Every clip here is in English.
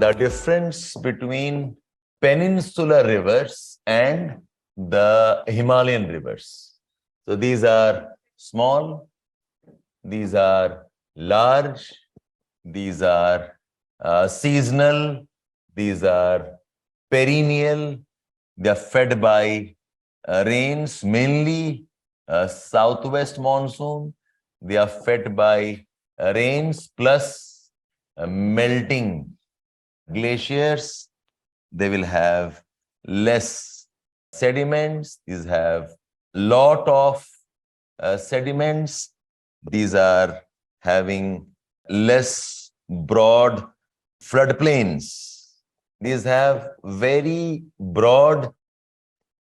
the difference between peninsular rivers and the Himalayan rivers. So these are small, these are large, these are seasonal, these are perennial. They are fed by rains, mainly southwest monsoon. They are fed by rains plus melting glaciers. They will have less sediments. These have lot of sediments. These are having less broad floodplains. These have very broad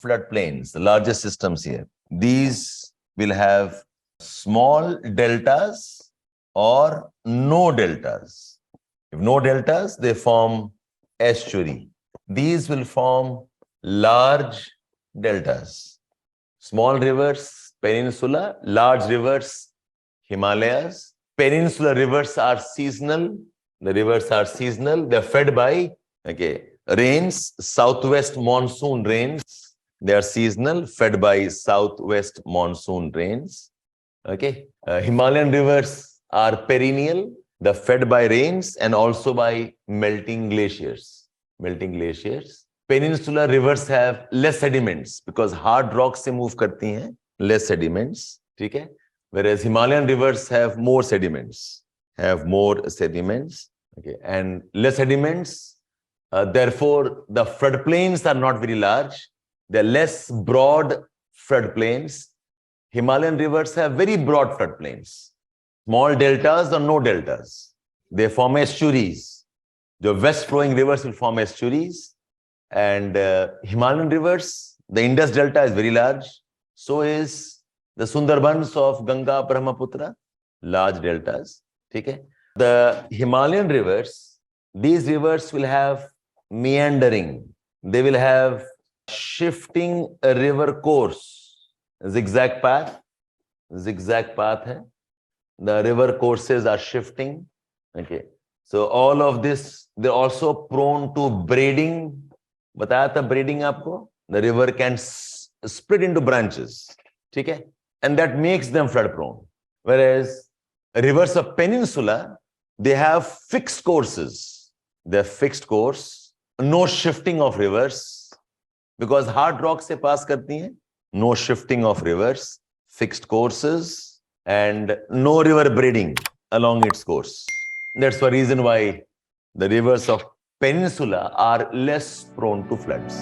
floodplains, the largest systems here. These will have small deltas or no deltas. If no deltas, they form estuary. These will form large deltas. Small rivers, peninsula; large rivers, Himalayas. Peninsular rivers are seasonal. The rivers are seasonal. They're fed by rains, southwest monsoon rains. They are seasonal, fed by southwest monsoon rains. Himalayan rivers are perennial. They're fed by rains and also by melting glaciers. Peninsular rivers have less sediments because hard rocks se move karti hain, less sediments. Whereas Himalayan rivers have more sediments. And less sediments. Therefore, the floodplains are not very large. They're less broad floodplains. Himalayan rivers have very broad floodplains. Small deltas or no deltas. They form estuaries. The west-flowing rivers will form estuaries. And Himalayan rivers, the Indus Delta is very large. So is the Sundarbans of Ganga, Brahmaputra, large deltas. The Himalayan rivers, these rivers will have meandering. They will have shifting a river course, zigzag path hai. The river courses are shifting. So all of this, they're also prone to braiding. Bataya tha braiding aapko? The river can split into branches. And that makes them flood prone. Whereas rivers of peninsula, they have fixed courses. They're fixed course, no shifting of rivers, because hard rocks se pass karti hain. No shifting of rivers, fixed courses, and no river braiding along its course. That's the reason why the rivers of peninsula are less prone to floods.